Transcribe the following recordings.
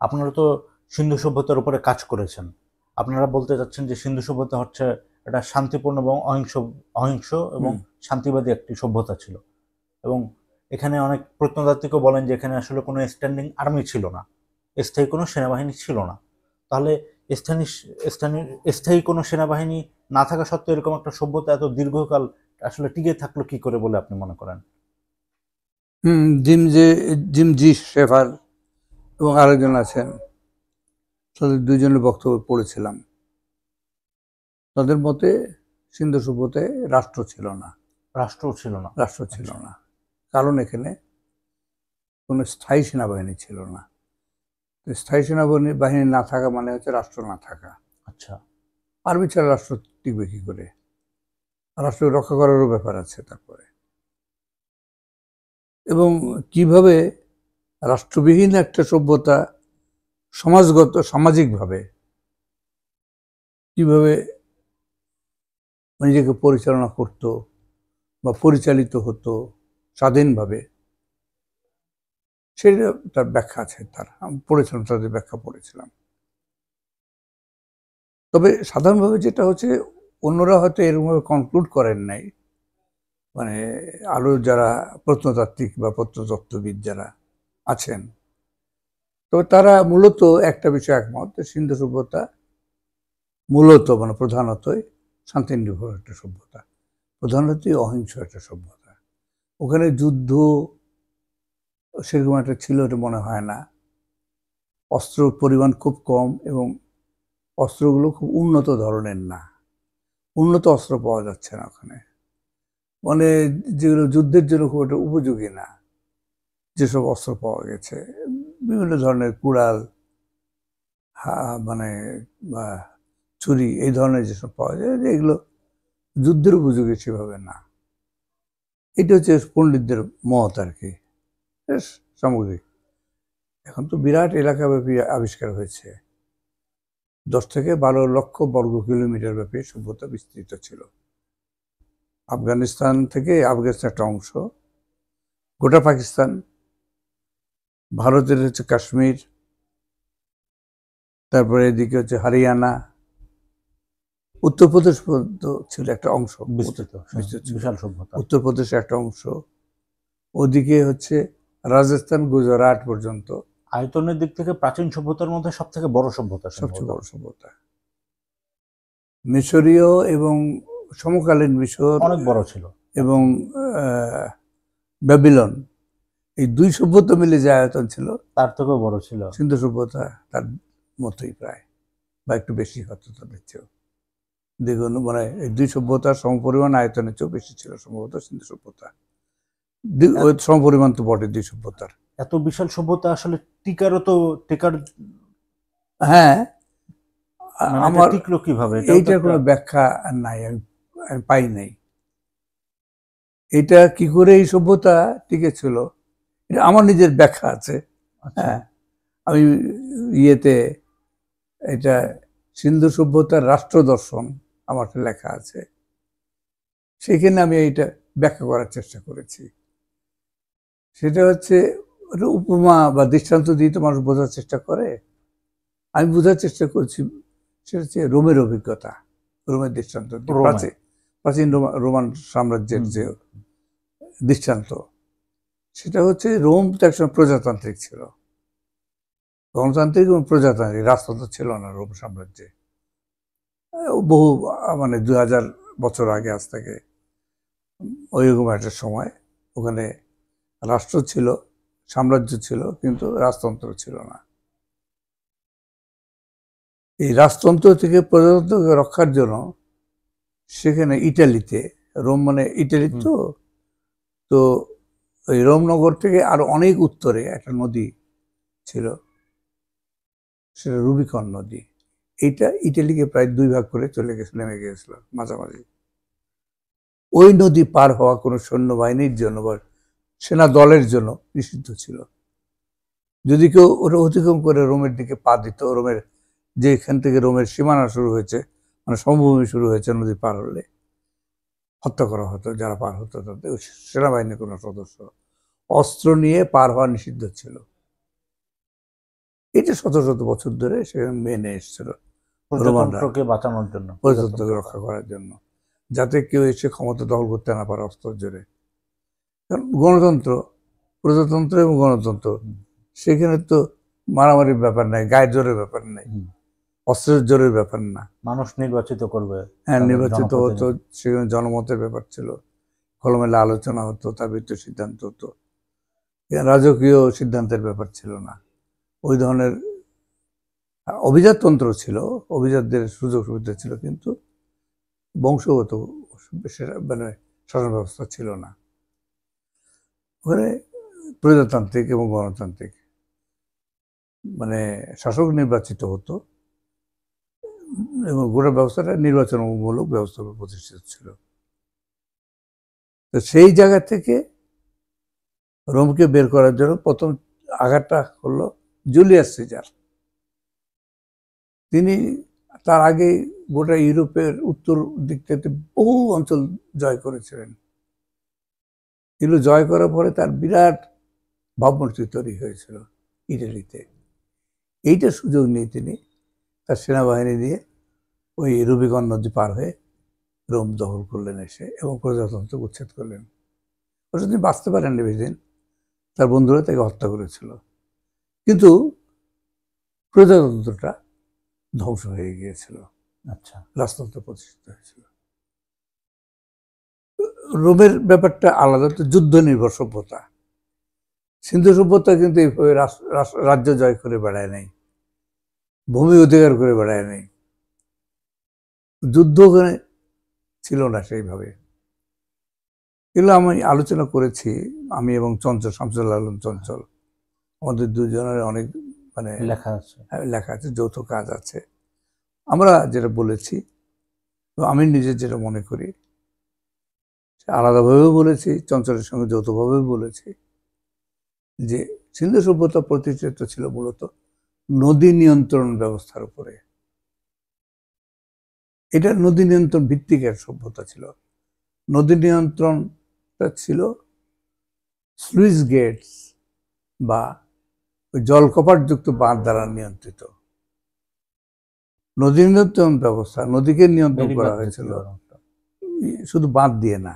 আপনারা তো সিন্ধু সভ্যতার উপরে কাজ করেছেন। আপনারা বলতে চাচ্ছেন যে সিন্ধু সভ্যতা হচ্ছে এটা শান্তিপূর্ণ এবং অহিংস অহিংস এবং হুম। শান্তিবাদী একটি সভ্যতা ছিল। এবং এখানে অনেক প্রত্নতাত্ত্বিকও বলেন যে এখানে আসলে কোনো স্ট্যান্ডিং আর্মি ছিল না, স্থায়ী কোনো সেনাবাহিনী ছিল না। তাহলে স্থানীয় স্থানীয় স্থায়ী কোনো সেনাবাহিনী না থাকা সত্ত্বেও এরকম একটা সভ্যতা এত দীর্ঘকাল আসলে টিকে থাকলো কি করে বলে আপনি মনে করেন? হুম। জিম জি শেফার এবং আরেকজন আছেন, তাদের দুইজনের বক্তব্য পড়েছিলাম। তাদের মতে সিন্ধু সভ্যতায় রাষ্ট্র ছিল না। রাষ্ট্রও ছিল না। রাষ্ট্র ছিল আচ্ছা। না, কারণ এখানে কোনো স্থায়ী সেনাবাহিনী ছিল না। তো স্থায়ী সেনাবাহিনী না থাকা মানে হচ্ছে রাষ্ট্র না থাকা। আচ্ছা। আর্মি ছাড়া রাষ্ট্র টিকবে কি করে? রাষ্ট্র রক্ষা করারও ব্যাপার আছে তারপরে। এবং কিভাবে রাষ্ট্রবিহীন একটা সভ্যতা সামাজিকভাবে কিভাবে নিজেকে পরিচালনা করত বা পরিচালিত হতো স্বাধীনভাবে, সেটা তার ব্যাখ্যা আছে। আমি পড়েছিলাম, তাদের ব্যাখ্যা পড়েছিলাম। তবে সাধারণভাবে যেটা হচ্ছে, অন্যরা হয়তো এরকমভাবে কনক্লুড করেন নাই, মানে আরো যারা প্রত্নতাত্ত্বিক বা প্রত্নতত্ত্ববিদ যারা আছেন, তবে তারা মূলত একটা বিষয় একমত, সিন্ধু সভ্যতা মূলত মানে প্রধানতই শান্তি নির্ভর একটা সভ্যতা, প্রধানতই অহিংস একটা সভ্যতা। ওখানে যুদ্ধ সেরকম একটা ছিল এটা মনে হয় না। অস্ত্র পরিমাণ খুব কম এবং অস্ত্রগুলো খুব উন্নত ধরনের না। উন্নত অস্ত্র পাওয়া যাচ্ছে না ওখানে, মানে যেগুলো যুদ্ধের জন্য খুব একটা উপযোগী না। যেসব অস্ত্র পাওয়া গেছে, বিভিন্ন ধরনের কুড়াল, মানে ছুরি, এই ধরনের যেসব পাওয়া যায়, যে এগুলো যুদ্ধের উপযোগী সেভাবে না। এটা হচ্ছে পণ্ডিতদের মত আর কি, সামগ্রিক। এখন তো বিরাট এলাকাব্যাপী আবিষ্কার হয়েছে, 10 থেকে 12 লক্ষ বর্গ কিলোমিটার ব্যাপী সভ্যতা বিস্তৃত ছিল। আফগানিস্তান থেকে আফগানিস্তান একটা অংশ, গোটা পাকিস্তান, ভারতের হচ্ছে কাশ্মীর, তারপরে এদিকে হচ্ছে হরিয়ানা, উত্তরপ্রদেশ পর্যন্ত ছিল একটা অংশ, বিস্তৃত, বিস্তৃত ছিল। বিশাল সভ্যতা। উত্তরপ্রদেশের একটা অংশ, ওদিকে হচ্ছে রাজস্থান গুজরাট পর্যন্ত আয়তনের দিক থেকে প্রাচীন সভ্যতার মধ্যে সব থেকে বড় সভ্যতা সবচেয়ে সম্ভবত। বড় সভ্যতা। মিশরীয় এবং সমকালীন মিশর অনেক বড় ছিল। এবং ব্যাবিলন, এই দুই সভ্যতা মিলে যে আয়তন ছিল, তার থেকেও বড় ছিল। সিন্ধু সভ্যতা তার মতোই প্রায়, বা একটু বেশি হতো তাদের চেয়েও। দেখুন, মানে এই দুই সভ্যতার সমপরিমাণ আয়তনের চেয়েও বেশি ছিল সম্ভবত সিন্ধু সভ্যতা। সমপরিমাণ তো বটে দুই সভ্যতার। এত বিশাল সভ্যতা আসলে টিকারও তো টিকার হ্যাঁ, মানে এটা আমার টিকলো কিভাবে, এটাও তো এইটার একটা। কোনো ব্যাখ্যা নাই, আমি পাই নাই। এটা কি করে এই সভ্যতা টিকেছিল, এটা আমার নিজের ব্যাখ্যা আছে। আচ্ছা। হ্যাঁ, আমি ইয়েতে এটা সিন্ধু সভ্যতার রাষ্ট্র দর্শন আমার লেখা আছে, সেখানে আমি এইটা ব্যাখ্যা করার চেষ্টা করেছি। সেটা হচ্ছে উপমা বা দৃষ্টান্ত দিয়ে তো মানুষ বোঝার চেষ্টা করে। আমি বোঝার চেষ্টা করছি, সেটা হচ্ছে রোমের অভিজ্ঞতা, রোমের দৃষ্টান্ত, রোমে। প্রাচীন প্রাচীন রোমান সাম্রাজ্যের যে দৃষ্টান্ত, সেটা হচ্ছে রোম তো একসময় প্রজাতান্ত্রিক ছিল। গণতান্ত্রিক এবং প্রজাতান্ত্রিক রাজতন্ত্র ছিল না রোম সাম্রাজ্যে। বহু মানে 2000 বছর আগে, আজ থেকে ওইরকম একটা সময় ওখানে রাষ্ট্র ছিল, সাম্রাজ্য ছিল, কিন্তু রাজতন্ত্র ছিল না। এই রাজতন্ত্র থেকে প্রজাতন্ত্রকে রক্ষার জন্য সেখানে ইটালিতে, রোম মানে ইটালি তো, তো ওই রোমনগর থেকে আরো অনেক উত্তরে একটা নদী ছিল, সেটা রুবিকন নদী। এইটা ইটালিকে প্রায় 2 ভাগ করে চলে গেছিল, নেমে গিয়েছিল মাঝামাঝি। ওই নদী পার হওয়া কোনো সৈন্যবাহিনীর জন্য বা সেনা দলের জন্য নিষিদ্ধ ছিল। যদি কেউ ওটা অতিক্রম করে রোমের দিকে পা দিত, রোমের যেখান থেকে রোমের সীমানা শুরু হয়েছে, মানে সমভূমি শুরু হয়েছে, নদী পার হলে হত্যা করা হতো যারা পার হতো তাদের। সেনাবাহিনীর কোনো সদস্য অস্ত্র নিয়ে পার হওয়া নিষিদ্ধ ছিল। এটা শত শত বছর ধরে সেখানে মেনে এসেছিল রোমানরা, প্রজাতন্ত্রকে বাঁচানোর জন্য, প্রজাতন্ত্রকে রক্ষা করার জন্য, যাতে কেউ এসে ক্ষমতা দখল করতে না পারে অস্ত্র জোরে। কারণ গণতন্ত্র, প্রজাতন্ত্র এবং গণতন্ত্র, সেখানে তো মারামারির ব্যাপার নাই, গায়ের জোরের ব্যাপার নাই, অস্ত্রের জোরের ব্যাপার না। মানুষ নির্বাচিত করবে, হ্যাঁ, তাদের নির্বাচিত হতো, জনপ্রতিনিধি। সেখানে জনমতের ব্যাপার ছিল, খোলামেলা আলোচনা হতো, তার ভিত্তিতে সিদ্ধান্ত হতো। রাজকীয় সিদ্ধান্তের ব্যাপার ছিল না। ওই ধরনের অভিজাততন্ত্র ছিল, অভিজাতদের সুযোগ সুবিধা ছিল, কিন্তু বংশগত মানে শাসন ব্যবস্থা ছিল না। ওখানে প্রজাতান্ত্রিক এবং গণতান্ত্রিক মানে শাসক নির্বাচিত হতো এবং গোটা ব্যবস্থাটা নির্বাচনমূলক ব্যবস্থা প্রতিষ্ঠিত ছিল। তো সেই জায়গা থেকে রোমকে বের করার জন্য প্রথম আঘাতটা হলো জুলিয়াস সিজার। তিনি তার আগে গোটা ইউরোপের উত্তর দিক থেকে বহু অঞ্চল জয় করেছিলেন। এগুলো জয় করার পরে তার বিরাট ভাবমূর্তি তৈরি হয়েছিল ইটালিতে। এইটা সুযোগ নিয়ে তিনি তার সেনাবাহিনী দিয়ে ওই রুবিকন নদী পার হয়ে রোম দখল করলেন এসে, এবং প্রজাতন্ত্র উচ্ছেদ করলেন। অবশ্য তিনি বাঁচতে পারেননি বেশি দিন, তার বন্ধুরা তাকে হত্যা করেছিল, কিন্তু প্রজাতন্ত্রটা ধ্বংস হয়ে গিয়েছিল। আচ্ছা, রাজতন্ত্র প্রতিষ্ঠিত হয়েছিল। রোমের ব্যাপারটা আলাদা, তো যুদ্ধ নির্ভর সভ্যতা। সিন্ধু সভ্যতা কিন্তু এইভাবে রাজ্য জয় করে বেড়ায় নাই, ভূমি অধিকার করে বেড়ায় নাই, যুদ্ধ ওখানে ছিল না সেইভাবে। এগুলো আমি আলোচনা করেছি, আমি এবং চঞ্চল, শামসুল আলম চঞ্চল, আমাদের দুজনের অনেক মানে লেখা আছে, যৌথ কাজ আছে। আমরা যেটা বলেছি, আমি নিজে যেটা মনে করি, আলাদাভাবেও বলেছি, চঞ্চলের সঙ্গে যৌথভাবেও বলেছি, যে সিন্ধু সভ্যতা প্রতিষ্ঠিত ছিল মূলত নদী নিয়ন্ত্রণ ব্যবস্থার উপরে। এটা নদী নিয়ন্ত্রণ ভিত্তিক এক সভ্যতা ছিল। নদী নিয়ন্ত্রণটা ছিল স্লুইস গেটস বা জলকপাটযুক্ত বাঁধ দ্বারা নিয়ন্ত্রিত। নদী নিয়ন্ত্রণ ব্যবস্থা, নদীকে নিয়ন্ত্রণ করা হয়েছিল শুধু বাঁধ দিয়ে না,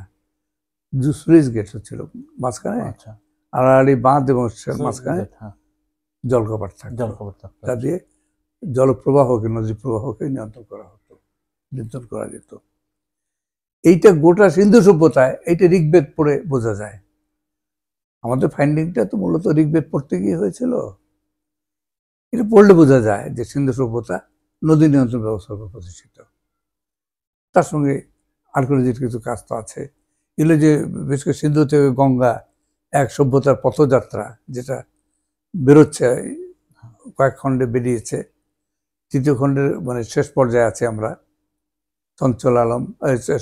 স্লুইস গেটস ছিল মাঝখানে, আড়াআড়ি বাঁধ এবং মাঝখানে জলকপাট থাকতো, যা দিয়ে জলপ্রবাহকে, নদী প্রবাহকে নিয়ন্ত্রণ করা হতো, নিয়ন্ত্রণ করা যেত। এইটা গোটা সিন্ধু সভ্যতায়, এইটা ঋগ্বেদ পড়ে বোঝা যায়। আমাদের ফাইন্ডিংটা তো মূলত ঋগ্বেদ পড়তে গিয়ে হয়েছিল। এটা পড়লে বোঝা যায় যে সিন্ধু সভ্যতা নদী নিয়ন্ত্রণ ব্যবস্থার উপর প্রতিষ্ঠিত। তার সঙ্গে আর্কিওলজির কিছু কাজ তো আছে। এগুলো যে বিশেষ করে সিন্ধু থেকে গঙ্গা এক সভ্যতার পথযাত্রা, যেটা বেরোচ্ছে, কয়েক খণ্ডে বেরিয়েছে, তৃতীয় খণ্ডের মানে শেষ পর্যায়ে আছে আমরা, চঞ্চল আলম,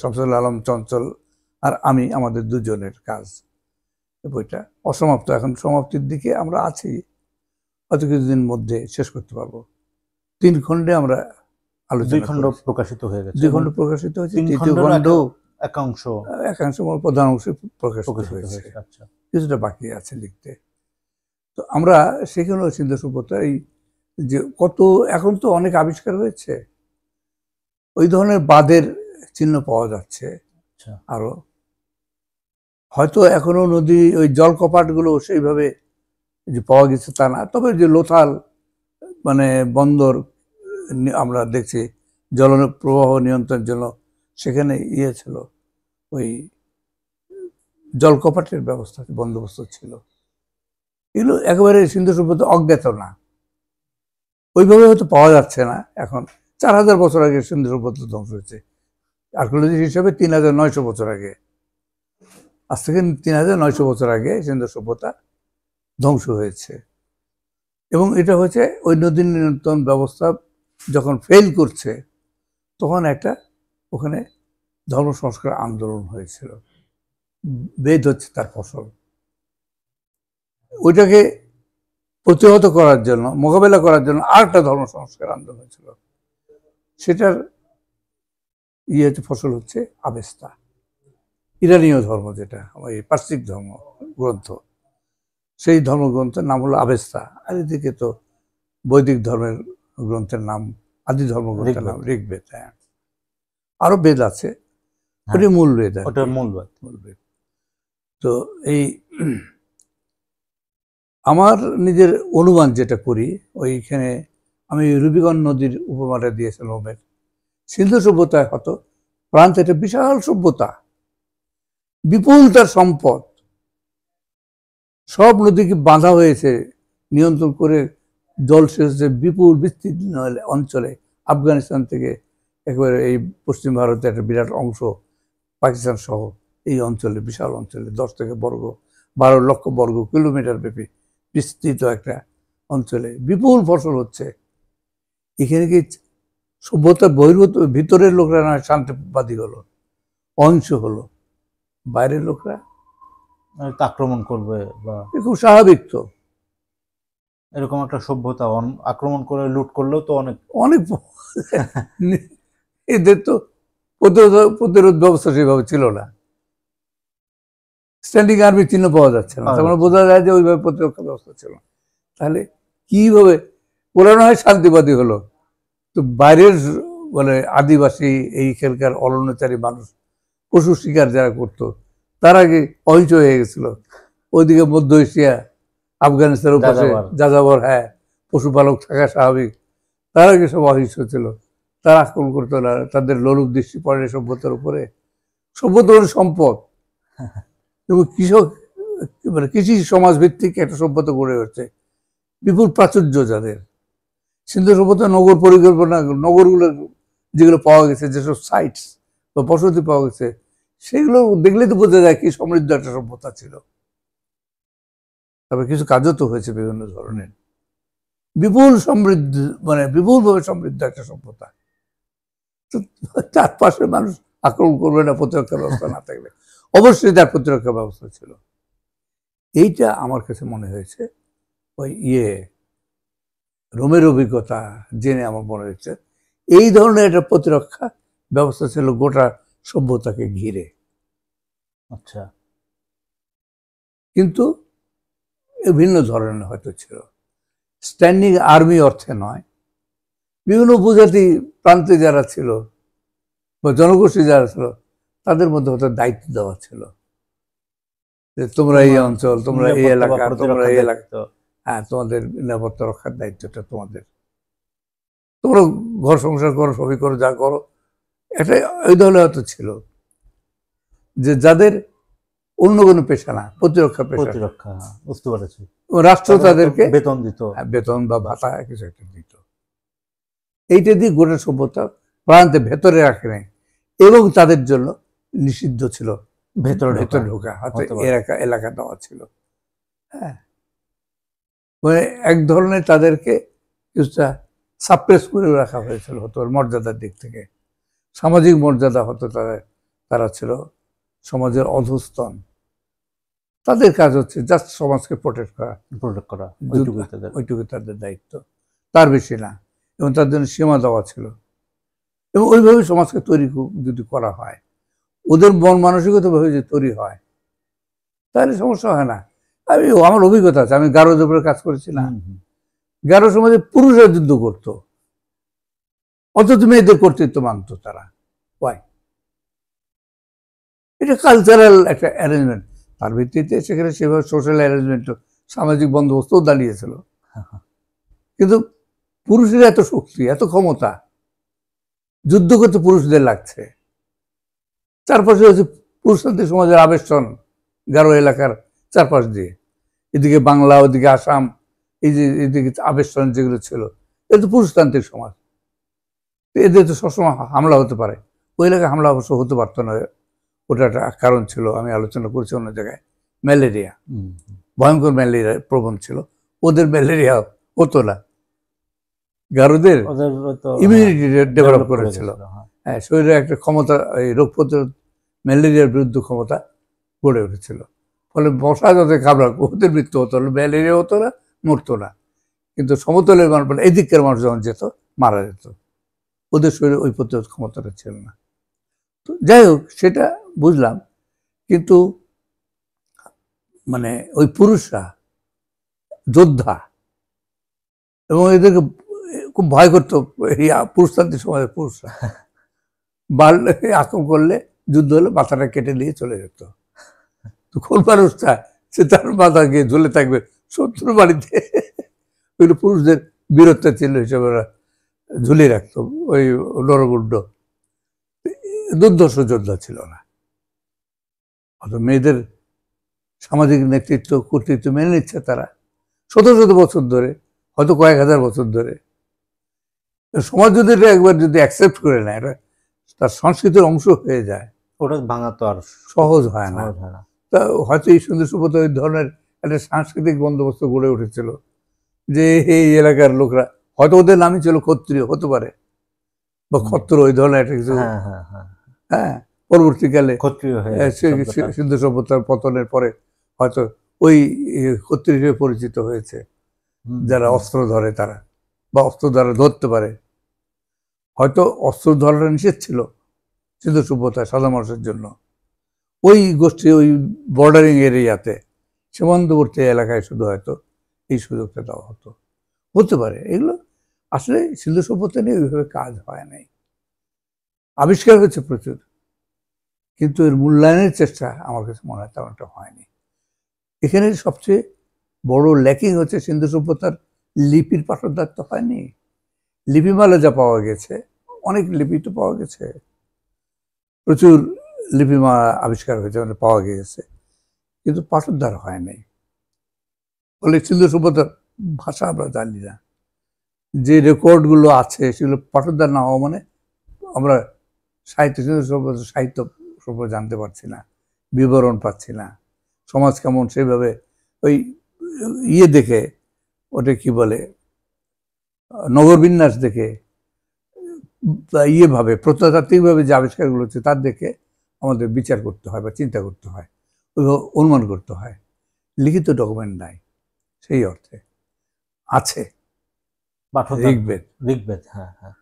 শামসুল আলম চঞ্চল আর আমি, আমাদের দুজনের কাজ। বইটা অসমাপ্ত, এখন সমাপ্তির দিকে আমরা আছি, হয়তো কিছুদিন মধ্যে শেষ করতে পারবো। 3 খণ্ডে আমরা আলোচনা, 2 খণ্ড প্রকাশিত হয়ে গেছে, 2 খণ্ড প্রকাশিত হয়েছে, তৃতীয় খণ্ড একাংশ প্রধান অংশ প্রকাশিত হয়েছে, কিছুটা বাকি আছে লিখতে। তো আমরা সেখানেও সিন্ধু সভ্যতা এই যে কত, এখন তো অনেক আবিষ্কার হয়েছে, ওই ধরনের বাঁধের চিহ্ন পাওয়া যাচ্ছে আরো। হয়তো এখনো নদী, ওই জলকপাটগুলো সেইভাবে যে পাওয়া গেছে তা না, তবে যে লোথাল মানে বন্দর আমরা দেখছি জল প্রবাহ নিয়ন্ত্রণের জন্য সেখানে ছিল, ওই জলকপাটের ব্যবস্থা, বন্দোবস্ত ছিল। এগুলো একেবারে সিন্ধু সভ্যতা অজ্ঞাত না, ওইভাবে হয়তো পাওয়া যাচ্ছে না এখন। 4000 বছর আগে সিন্ধু সভ্যতা ধ্বংস হয়েছে, আর্কিওলজি হিসাবে 3900 বছর আগে, আজ থেকে 3900 বছর আগে সিন্ধু সভ্যতা ধ্বংস হয়েছে। এবং এটা হচ্ছে ওই নদী নিয়ন্ত্রণ ব্যবস্থা যখন ফেল করছে, তখন একটা ওখানে ধর্ম সংস্কার আন্দোলন হয়েছিল, বেদ হচ্ছে তার ফসল। ওইটাকে প্রতিহত করার জন্য, মোকাবেলা করার জন্য আরেকটা ধর্ম সংস্কার আন্দোলন হয়েছিল। সেটার ফসল হচ্ছে আবেস্তা, ইরানীয় ধর্ম, যেটা ওই পার্সিক ধর্ম গ্রন্থ, সেই ধর্মগ্রন্থের নাম হলো আবেস্তা। আর এদিকে তো বৈদিক ধর্মের গ্রন্থের নাম, আদি ধর্মগ্রন্থের নাম ঋগ্বেদ। ঋগ্বেদ। হ্যাঁ, আরো বেদ আছে, হ্যাঁ, ওটি মূল বেদ আর ওটা কি, মূল বেদ। মূল বেদ। তো এই আমার নিজের অনুমান যেটা করি, ওইখানে আমি রুবিকন নদীর উপমাটা দিয়েছিলাম ওমের, সিন্ধু সভ্যতায় হতো প্রান্তে একটা বিশাল সভ্যতা, বিপুল তার সম্পদ, সব নদীকে বাঁধা হয়েছে নিয়ন্ত্রণ করে জলসেচের বিপুল বিস্তীর্ণ অঞ্চলে, আফগানিস্তান থেকে একেবারে এই পশ্চিম ভারতের একটা বিরাট অংশ, পাকিস্তান সহ এই অঞ্চলে, বিশাল অঞ্চলে 10 থেকে 12 লক্ষ বর্গ কিলোমিটার ব্যাপী বিস্তৃত একটা অঞ্চলে বিপুল ফসল হচ্ছে। এখানে কি সভ্যতা বহির্ভূত, ভিতরের লোকরা না শান্তিবাদী হলো, অহিংস হলো, বাইরের লোকরা আক্রমণ করবে বা খুব স্বাভাবিক। তো এরকম একটা সভ্যতা আক্রমণ করে লুট করলেও তো অনেক অনেক এদের তো প্রতিরোধ ব্যবস্থা সেভাবে ছিল না, স্ট্যান্ডিং আর্মি চিহ্ন পাওয়া যাচ্ছে না, তার মানে বোঝা যায় যে ওইভাবে প্রতিরক্ষা ব্যবস্থা ছিল না। তাহলে কিভাবে ওরা না হয় শান্তিবাদী হলো, তো বাইরের মানে আদিবাসী এই খেলকার অরণ্যচারী মানুষ, পশু শিকার যারা করতো, তারা কি অহিংস হয়ে গেছিল। ওইদিকে মধ্য এশিয়া, আফগানিস্তানের পাশে যাযাবর, হ্যাঁ, পশুপালক থাকা স্বাভাবিক, তারা কি সব অহিংস ছিল, তারা আক্রমণ করতো না, তাদের লোলুপ দৃষ্টি পড়ে সভ্যতার উপরে। সভ্যতা মানে সম্পদ এবং কৃষক, মানে কৃষি সমাজ ভিত্তিক একটা সভ্যতা গড়ে উঠছে, বিপুল প্রাচুর্য যাদের। সিন্ধু সভ্যতা নগর পরিকল্পনা, নগরগুলো যেগুলো পাওয়া গেছে, যেসব সাইটস বা বসতি পাওয়া গেছে, সেগুলো দেখলেই তো বোঝা যায় কি সমৃদ্ধ একটা সভ্যতা ছিল। তবে কিছু কাজও তো হয়েছে বিভিন্ন ধরনের, বিপুল সমৃদ্ধ, মানে বিপুলভাবে সমৃদ্ধ একটা সভ্যতা। তো চারপাশের মানুষ আক্রমণ করবে না প্রতিরক্ষা ব্যবস্থা না থাকলে? অবশ্যই তার প্রতিরক্ষা ব্যবস্থা ছিল। এইটা আমার কাছে মনে হয়েছে ওই রোমের অভিজ্ঞতা জেনে আমার মনে হয়েছে এই ধরনের একটা প্রতিরক্ষা ব্যবস্থা ছিল গোটা সভ্যতাকে ঘিরে। আচ্ছা, কিন্তু ভিন্ন ধরনের হয়তো ছিল, স্ট্যান্ডিং আর্মি অর্থে নয়। বিভিন্ন উপজাতি প্রান্তে যারা ছিল বা জনগোষ্ঠী যারা ছিল, তাদের মধ্যে হয়তো দায়িত্ব দেওয়া ছিল যে তোমরা এই অঞ্চল, তোমরা এই এলাকা, তোমরা এই এলাকা, হ্যাঁ, তোমাদের নিরাপত্তা রক্ষার দায়িত্বটা তোমাদের, তোমরা ঘর সংসার করো, সবই করো, যা করো। এটা ওই দলে হয়তো ছিল যে যাদের অন্য কোনো পেশা না, প্রতিরক্ষা পেশা, প্রতিরক্ষা, বুঝতে পারছি, রাষ্ট্র তাদেরকে বেতন দিত, বেতন বা ভাতা কিছু একটা দিত। এইটা দিয়ে গোটা সভ্যতা প্রান্তে ভেতরে রাখে নেয় এবং তাদের জন্য নিষিদ্ধ ছিল ভেতরে ঢোকা, হয়তো এলাকা দেওয়া ছিল। হ্যাঁ, মানে এক ধরনের তাদেরকে কিছুটা সাপ্রেস করে রাখা হয়েছিল, হতো মর্যাদার দিক থেকে, সামাজিক মর্যাদা হতো, তারা ছিল সমাজের অধস্তন। তাদের কাজ হচ্ছে জাস্ট সমাজকে প্রোটেক্ট করা, ওইটুকু তাদের দায়িত্ব, তার বেশি না। এবং তার জন্য সীমা দেওয়া ছিল। এবং ওইভাবে সমাজকে তৈরি যদি করা হয়, ওদের মন মানসিকতাভাবে যদি তৈরি হয়, তাহলে সমস্যা হয় না। আমার অভিজ্ঞতা আছে, আমি গারোদের উপরে কাজ করেছি না, গারো সমাজে পুরুষরা যুদ্ধ করতো, অথচ মেয়েদের কর্তৃত্ব মানত তারা। ওয়াই? এটা কালচারাল একটা অ্যারেঞ্জমেন্ট, তার ভিত্তিতে সেখানে সেভাবে সোশ্যাল অ্যারেঞ্জমেন্ট, সামাজিক বন্দোবস্তও দাঁড়িয়েছিল। কিন্তু পুরুষের এত শক্তি, এত ক্ষমতা, যুদ্ধ করতে পুরুষদের লাগছে। চারপাশে হচ্ছে পুরুষতান্ত্রিক সমাজের আবেষ্টন, গারো এলাকার চারপাশ দিয়ে, এদিকে বাংলা, ওদিকে আসাম, এই যে এদিকে আবেষ্টন যেগুলো ছিল, এটা তো পুরুষতান্ত্রিক সমাজ, এদের তো সবসময় হামলা হতে পারে। ওই এলাকায় হামলা অবশ্য হতে পারতো না, ওটা একটা কারণ ছিল, আমি আলোচনা করছি অন্য জায়গায়। ম্যালেরিয়া, ভয়ঙ্কর ম্যালেরিয়া প্রবণ ছিল, ওদের ম্যালেরিয়া হতো না, গারোদের ইমিউনিটি ডেভেলপ করেছিল। হ্যাঁ, শরীরে একটা ক্ষমতা, এই রোগ প্রতিরোধ, ম্যালেরিয়ার বিরুদ্ধে ক্ষমতা গড়ে উঠেছিল। ফলে মশা যাতে কামড়া, ওদের মৃত্যু হতো না, ম্যালেরিয়া হতো না, মরতো না। কিন্তু সমতলের মানুষ, মানে এদিকের মানুষ যখন যেত, মারা যেত, ওদের শরীরে ওই প্রতিরোধ ক্ষমতাটা ছিল না। তো যাই হোক, সেটা বুঝলাম। কিন্তু মানে ওই পুরুষরা যোদ্ধা, এবং এদেরকে খুব ভয় করতো এই পুরুষতান্ত্রিক সমাজের পুরুষরা। বাড়লে আক্রমণ করলে, যুদ্ধ হলে মাথাটা কেটে দিয়ে চলে যেত। তো কোন মানুষটা সে তার মাথা গিয়ে ঝুলে থাকবে শত্রু বাড়িতে? ওইগুলো পুরুষদের বীরত্ব ছিল হিসেবে ওরা ঝুলিয়ে রাখতো ওই নরগুড্ড। দুর্ধর্ষ যোদ্ধা ছিল না। অত মেয়েদের সামাজিক নেতৃত্ব কর্তৃত্ব মেনে নিচ্ছে তারা শত শত বছর ধরে, হয়তো কয়েক হাজার বছর ধরে। সমাজ যদি এটা একবার যদি অ্যাকসেপ্ট করে নেয়, এটা তার সংস্কৃতির অংশ হয়ে যায়, ওটা ভাঙা তো আর সহজ হয় না। সহজ হয় না। তা হয়তো এই সুন্দর সুব্রত ওই ধরনের একটা সাংস্কৃতিক বন্দোবস্ত গড়ে উঠেছিল যে এই এলাকার লোকরা, হয়তো ওদের নামই ছিল ক্ষত্রিয়, হতে পারে, বা ক্ষত্র, ওই ধরনের একটা কিছু। হ্যাঁ হ্যাঁ হ্যাঁ, হ্যাঁ, পরবর্তীকালে ক্ষত্রিয় হয়ে গেছে শব্দটা। সিন্ধু সভ্যতার পতনের পরে হয়তো ওই ক্ষত্রিয় হিসেবে পরিচিত হয়েছে, যারা অস্ত্র ধরে তারা, বা অস্ত্র দ্বারা ধরতে পারে। হয়তো অস্ত্র ধরাটা নিষেধ ছিল সিন্ধু সভ্যতায় সাধারণ মানুষের জন্য। ওই গোষ্ঠী, ওই বর্ডারিং এরিয়াতে, সীমান্তবর্তী এলাকায় শুধু হয়তো এই সুযোগটা দেওয়া হতো, হতে পারে। এগুলো আসলে সিন্ধু সভ্যতা নিয়ে ওইভাবে কাজ হয় নাই। আবিষ্কার হয়েছে প্রচুর, কিন্তু এর মূল্যায়নের চেষ্টা আমার কাছে মনে হয় তেমন একটা হয়নি। এখানে সবচেয়ে বড় ল্যাকিং হচ্ছে সিন্ধু সভ্যতার লিপির পাঠোদ্ধার তো হয়নি। লিপিমালা যা পাওয়া গেছে, অনেক লিপি তো পাওয়া গেছে, প্রচুর লিপিমালা আবিষ্কার হয়েছে, মানে পাওয়া গিয়েছে, কিন্তু পাঠোদ্ধার হয় নাই। ফলে সিন্ধু সভ্যতার ভাষা আমরা জানি না। যে রেকর্ডগুলো আছে সেগুলো পাঠোদ্ধার না হওয়া মানে আমরা সাহিত্য, সিন্ধু সভ্যতা সাহিত্য সম্পর্কে জানতে পারছি না, বিবরণ পাচ্ছি না। সমাজ কেমন সেভাবে ওই ইয়ে দেখে, ওটা কি বলে, নগরবিন্যাস দেখে, ইয়েভাবে প্রত্নতাত্ত্বিকভাবে যে আবিষ্কারগুলো হচ্ছে তার দেখে আমাদের বিচার করতে হয় বা চিন্তা করতে হয়, অনুমান করতে হয়। লিখিত ডকুমেন্ট নাই সেই অর্থে। আছে ঋগ্বেদ। ঋগ্বেদ, হ্যাঁ হ্যাঁ।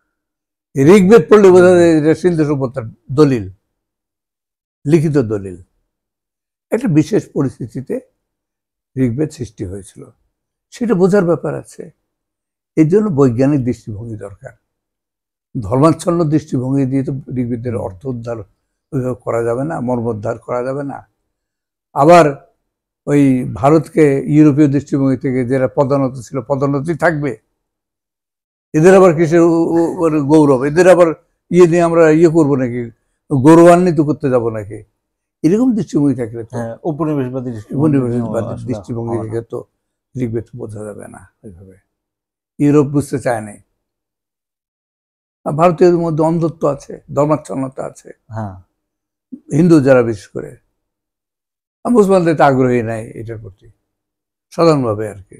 ঋগ্বেদ পড়লে বোঝা যায় এটা সিন্ধু সভ্যতার দলিল, লিখিত দলিল। একটা বিশেষ পরিস্থিতিতে ঋগ্বেদ সৃষ্টি হয়েছিল, সেটা বোঝার ব্যাপার আছে। এই জন্য বৈজ্ঞানিক দৃষ্টিভঙ্গি দরকার। ধর্মাচ্ছন্ন দৃষ্টিভঙ্গি দিয়ে তো ঋগ্বেদের অর্থ উদ্ধার ওইভাবে করা যাবে না, মর্মোদ্ধার করা যাবে না। আবার ওই ভারতকে ইউরোপীয় দৃষ্টিভঙ্গি থেকে যারা পদোন্নতি ছিল, পদোন্নতি থাকবে, এদের আবার কিসের গৌরব, এদের আবার ইয়ে নিয়ে আমরা ইয়ে করবো নাকি, গৌরবান্বিত করতে যাব নাকি, এরকম দৃষ্টিভঙ্গি থাকলে তো, উপনিবেশবাদী দৃষ্টিভঙ্গি থেকে তো ঋগ্বেদ বোঝা যাবে না ওইভাবে। ইউরোপ বুঝতে চায় নাই। ভারতীয়দের মধ্যে অন্ধত্ব আছে, ধর্মাচ্ছন্নতা আছে, হিন্দু যারা বিশেষ করে, মুসলমানদের তো আগ্রহী নাই এটার প্রতি সাধারণভাবে আর কি।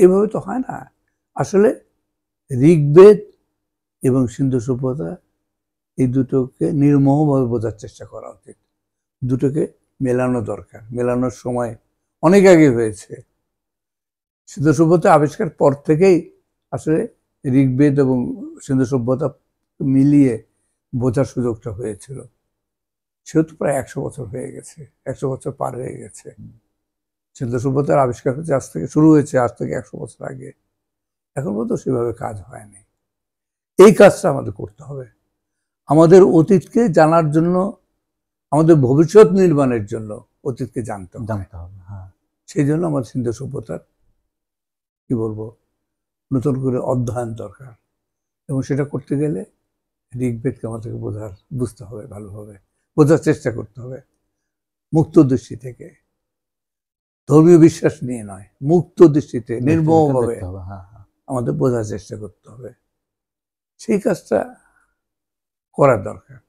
এভাবে তো হয় না। আসলে ঋগ্বেদ এবং সিন্ধু সভ্যতা এই দুটোকে নির্মোহভাবে বোঝার চেষ্টা করা উচিত। দুটোকে মেলানো দরকার। মেলানোর সময় অনেক আগে হয়েছে। সিন্ধু সভ্যতা আবিষ্কার পর থেকেই আসলে ঋগ্বেদ এবং সিন্ধু সভ্যতা মিলিয়ে বোঝার সুযোগটা হয়েছিল। সেহেতু প্রায় 100 বছর হয়ে গেছে, 100 বছর পার হয়ে গেছে। সিন্ধু সভ্যতার আবিষ্কার হচ্ছে আজ থেকে, শুরু হয়েছে আজ থেকে 100 বছর আগে। এখন পর্যন্ত সেভাবে কাজ হয়নি। এই কাজটা আমাদের করতে হবে। আমাদের অতীতকে জানার জন্য, আমাদের ভবিষ্যৎ নির্মাণের জন্য অতীতকে জানতে হবে। সেই জন্য আমাদের সিন্ধু সভ্যতার কি বলবো, নতুন করে অধ্যয়ন দরকার। এবং সেটা করতে গেলে ঋগ্বেদকে আমাদেরকে বুঝতে হবে, ভালোভাবে বোঝার চেষ্টা করতে হবে, মুক্ত দৃষ্টি থেকে, ধর্মীয় বিশ্বাস নিয়ে নয়, মুক্ত দৃষ্টিতে নির্মমভাবে আমাদের বোঝার চেষ্টা করতে হবে। সেই কাজটা করার দরকার।